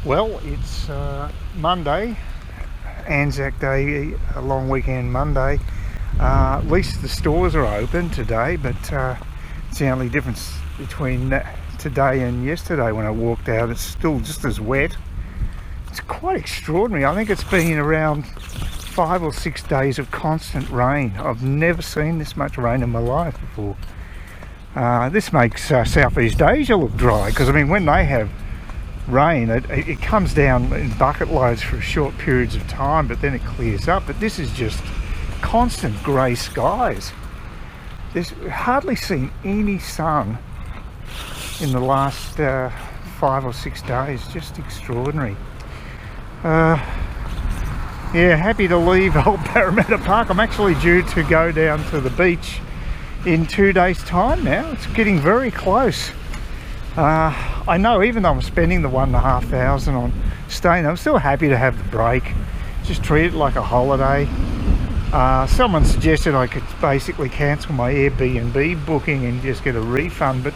Well, it's Monday, Anzac Day, a long weekend Monday. At least the stores are open today, but it's the only difference between today and yesterday when I walked out. It's still just as wet. It's quite extraordinary. I think it's been around 5 or 6 days of constant rain. I've never seen this much rain in my life before. This makes Southeast Asia look dry, because I mean, when they have rain, it comes down in bucket loads for short periods of time, but then it clears up. But this is just constant grey skies. There's hardly seen any sun in the last 5 or 6 days. Just extraordinary. Yeah, happy to leave old Parramatta Park. I'm actually due to go down to the beach in 2 days' time now. It's getting very close. I know, even though I'm spending the $1,500 on staying, I'm still happy to have the break. Just treat it like a holiday. Someone suggested I could basically cancel my Airbnb booking and just get a refund, but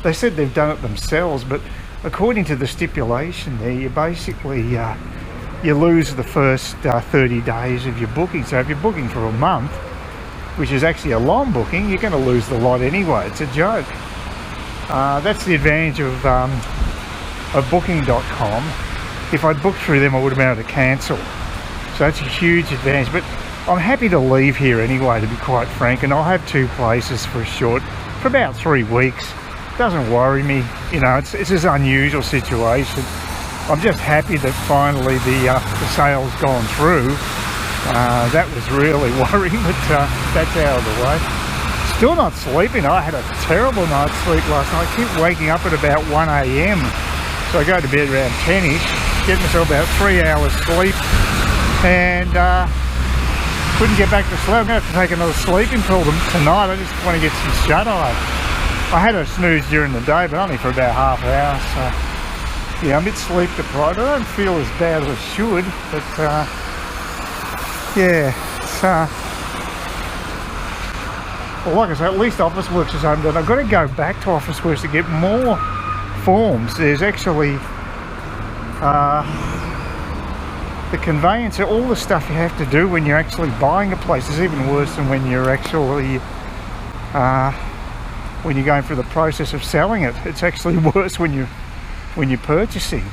they said they've done it themselves. But according to the stipulation there, you basically you lose the first 30 days of your booking. So if you're booking for a month, which is actually a long booking, you're going to lose the lot anyway. It's a joke. That's the advantage of booking.com. If I'd booked through them, I would have been able to cancel. So that's a huge advantage. But I'm happy to leave here anyway, to be quite frank, and I'll have 2 places for about 3 weeks. Doesn't worry me, you know. It's an unusual situation. I'm just happy that finally the sale's gone through. That was really worrying, but that's out of the way. Still not sleeping. I had a terrible night's sleep last night. I keep waking up at about 1 a.m. So I go to bed around 10ish, get myself about 3 hours sleep, and couldn't get back to sleep. I'm going to have to take another sleeping pill tonight. I just want to get some shut-eye. I had a snooze during the day, but only for about half an hour. So yeah, I'm a bit sleep deprived. I don't feel as bad as I should, but yeah, it's well, like I say, at least Officeworks is open. I've got to go back to Officeworks to get more forms. There's actually the conveyance, all the stuff you have to do when you're actually buying a place is even worse than when you're actually when you're going through the process of selling it. It's actually worse when you're purchasing.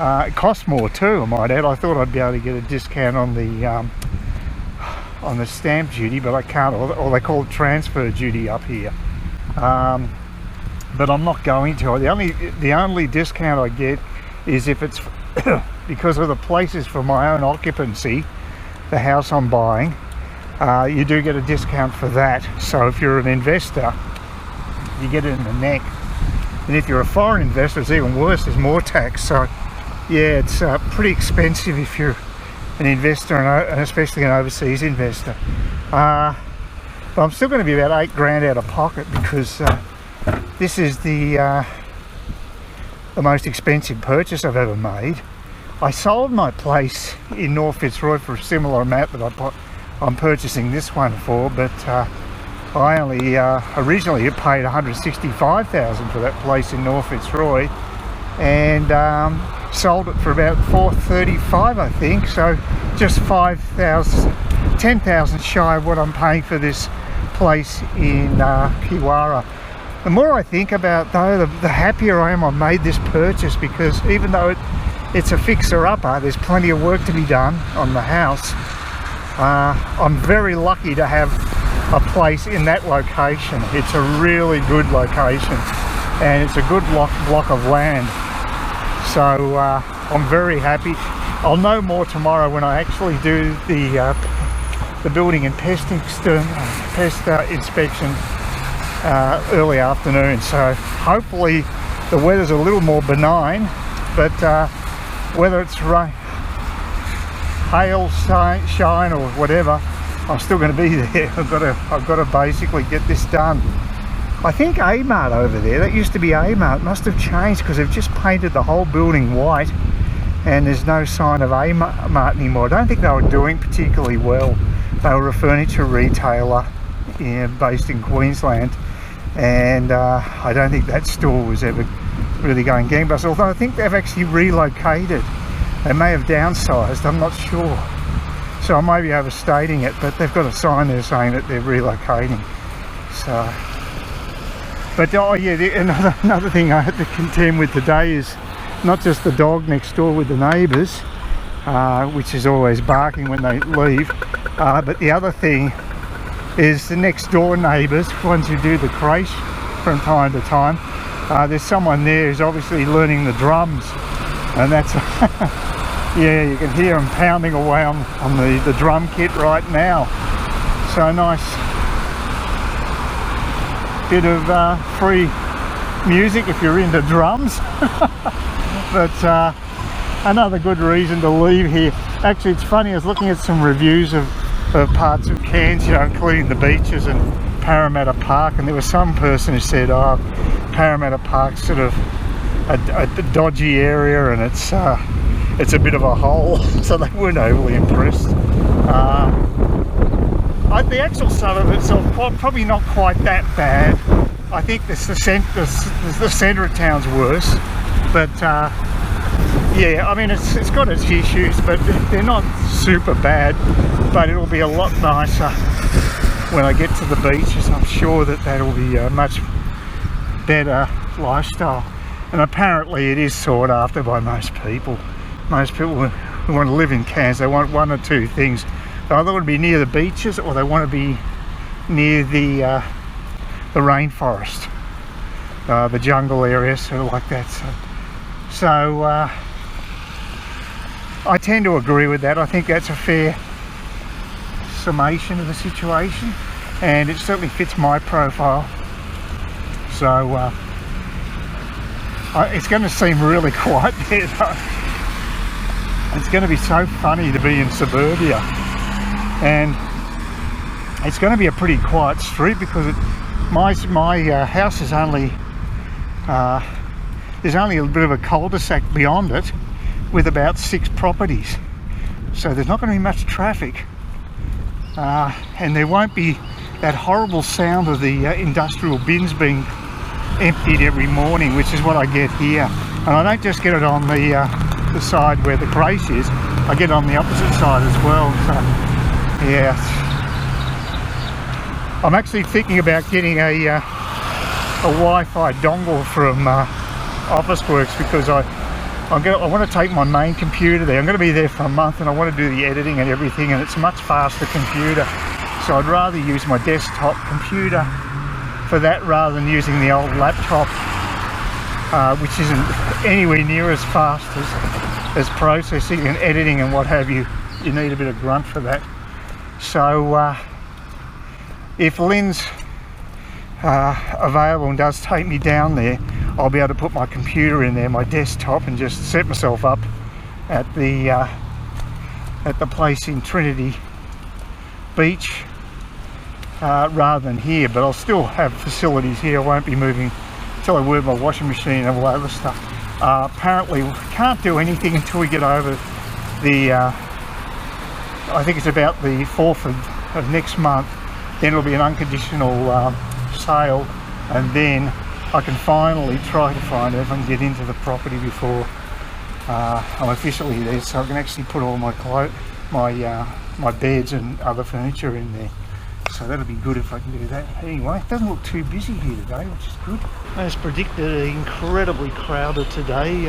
It costs more too, I might add. I thought I'd be able to get a discount on the stamp duty, but I can't, or they call it transfer duty up here. But I'm not going to. The only discount I get is if it's because of the places for my own occupancy, the house I'm buying. You do get a discount for that. So if you're an investor, you get it in the neck. And if you're a foreign investor, it's even worse. There's more tax. So yeah, it's pretty expensive if you're an investor, and especially an overseas investor. But I'm still going to be about $8,000 out of pocket, because this is the most expensive purchase I've ever made. I sold my place in North Fitzroy for a similar amount that I'm purchasing this one for, but I only originally paid $165,000 for that place in North Fitzroy, and sold it for about $435,000, I think. So just $10,000 shy of what I'm paying for this place in Kiwara. The more I think about, though, the happier I am I made this purchase, because even though it's a fixer-upper, there's plenty of work to be done on the house. I'm very lucky to have a place in that location. It's a really good location, and it's a good block of land. So I'm very happy. I'll know more tomorrow when I actually do the building and pest inspection early afternoon. So hopefully the weather's a little more benign, but whether it's rain, hail, shine or whatever, I'm still going to be there. I've got to basically get this done. I think Amart over there, that used to be Amart, must have changed, because they've just painted the whole building white and there's no sign of Amart anymore. I don't think they were doing particularly well. They were a furniture retailer based in Queensland, and I don't think that store was ever really going gangbusters, although I think they've actually relocated. They may have downsized, I'm not sure. So I may be overstating it, but they've got a sign there saying that they're relocating. So, but oh yeah, another thing I had to contend with today is not just the dog next door with the neighbours, which is always barking when they leave, but the other thing is the next door neighbours, ones who do the creche from time to time. There's someone there who's obviously learning the drums, and that's yeah, you can hear them pounding away on the drum kit right now. So nice bit of free music if you're into drums. But another good reason to leave here. Actually, it's funny, I was looking at some reviews of parts of Cairns, you know, including the beaches and Parramatta Park, and there was some person who said, oh, Parramatta Park's sort of a dodgy area and it's a bit of a hole, so they weren't overly impressed. The actual suburb itself, probably not quite that bad. I think the centre of town's worse, but yeah, I mean it's got its issues, but they're not super bad. But it'll be a lot nicer when I get to the beaches. I'm sure that that'll be a much better lifestyle, and apparently it is sought after by most people. Most people who want to live in Cairns, they want one or two things. They either want to be near the beaches or they want to be near the rainforest, the jungle area, sort of like that. So I tend to agree with that. I think that's a fair summation of the situation, and it certainly fits my profile. So it's going to seem really quiet there though. It's going to be so funny to be in suburbia, and it's going to be a pretty quiet street because my house is only there's only a bit of a cul-de-sac beyond it with about 6 properties, so there's not going to be much traffic, and there won't be that horrible sound of the industrial bins being emptied every morning, which is what I get here. And I don't just get it on the side where the creche is, I get it on the opposite side as well. So yeah, I'm actually thinking about getting a Wi-Fi dongle from Officeworks, because I want to take my main computer there. I'm going to be there for a month and I want to do the editing and everything, and it's a much faster computer, so I'd rather use my desktop computer for that rather than using the old laptop, which isn't anywhere near as fast as processing and editing and what have you. You need a bit of grunt for that. So if Lynn's available and does take me down there, I'll be able to put my computer in there, my desktop, and just set myself up at the place in Trinity Beach rather than here. But I'll still have facilities here. I won't be moving until I work my washing machine and all that other stuff. Apparently we can't do anything until we get over the I think it's about the 4th of next month. Then it'll be an unconditional sale, and then I can finally try to find out if I can get into the property before I'm officially there, so I can actually put all my my beds and other furniture in there. So that'll be good if I can do that. Anyway, it doesn't look too busy here today, which is good. As predicted, incredibly crowded today,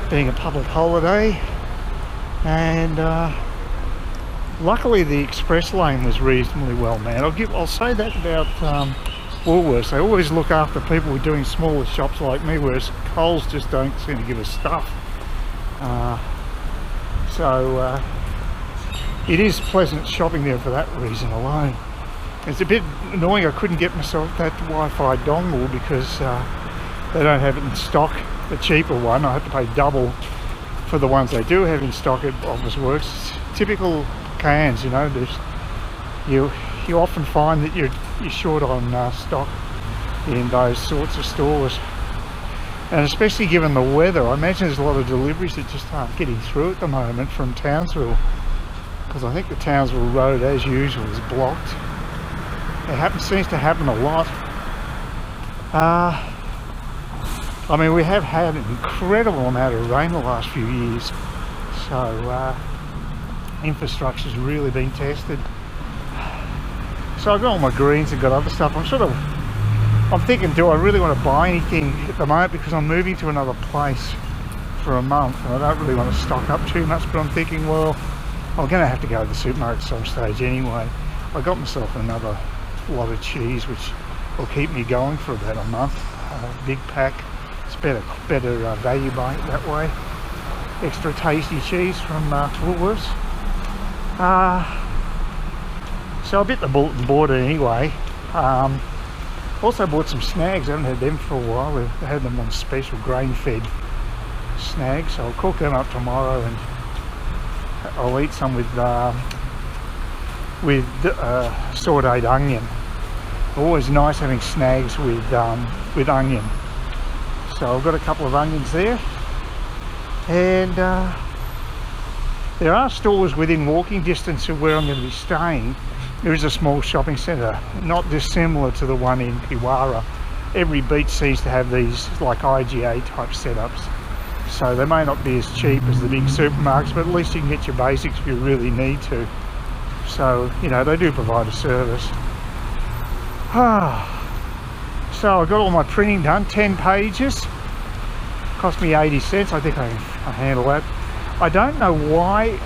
being a public holiday, and luckily the express lane was reasonably well manned. I'll say that about Woolworths. They always look after people who are doing smaller shops like me, whereas Coles just don't seem to give us stuff. So it is pleasant shopping there for that reason alone. It's a bit annoying I couldn't get myself that Wi-Fi dongle because they don't have it in stock, the cheaper one. I have to pay double for the ones they do have in stock at Officeworks. It's typical Cairns, you know. You often find that you're short on stock in those sorts of stores, and especially given the weather, I imagine there's a lot of deliveries that just aren't getting through at the moment from Townsville, because I think the Townsville Road, as usual, is blocked. It seems to happen a lot. I mean, we have had an incredible amount of rain the last few years, so infrastructure's really been tested. So I've got all my greens and got other stuff. I'm thinking, do I really want to buy anything at the moment, because I'm moving to another place for a month and I don't really want to stock up too much, but I'm thinking, well, I'm going to have to go to the supermarket at some stage anyway. I got myself another lot of cheese, which will keep me going for about a month. Big pack. It's better value buying it that way. Extra tasty cheese from Woolworths. So I bit the bulletin board anyway. Also bought some snags. I haven't had them for a while. We've had them on special, grain-fed snags. So I'll cook them up tomorrow and I'll eat some with sauteed onion. Always nice having snags with onion. So I've got a couple of onions there, and there are stores within walking distance of where I'm going to be staying. There is a small shopping centre, not dissimilar to the one in Kiwara. Every beach seems to have these like IGA type setups. So they may not be as cheap as the big supermarkets, but at least you can get your basics if you really need to. So, you know, they do provide a service. So I got all my printing done, 10 pages. Cost me 80 cents. I think I can handle that. I don't know why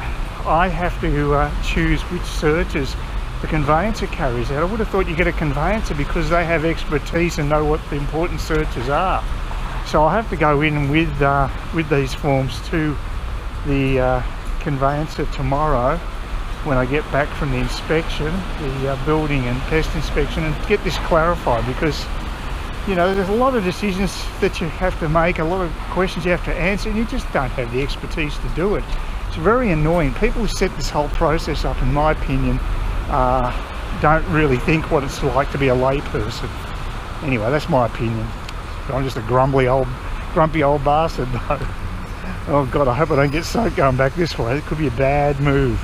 I have to choose which searches the conveyancer carries out. I would have thought you get a conveyancer because they have expertise and know what the important searches are. So I'll have to go in with these forms to the conveyancer tomorrow when I get back from the inspection, the building and pest inspection, and get this clarified, because you know there's a lot of decisions that you have to make, a lot of questions you have to answer, and you just don't have the expertise to do it. It's very annoying. People who set this whole process up, in my opinion, don't really think what it's like to be a layperson. Anyway, that's my opinion. I'm just a grumpy old bastard though. Oh God, I hope I don't get soaked going back this way. It could be a bad move.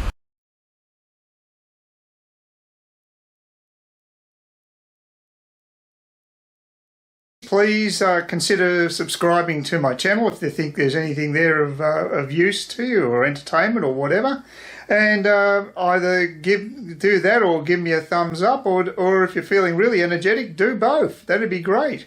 Please consider subscribing to my channel if you think there's anything there of use to you, or entertainment or whatever. And either do that or give me a thumbs up, or if you're feeling really energetic, do both. That'd be great.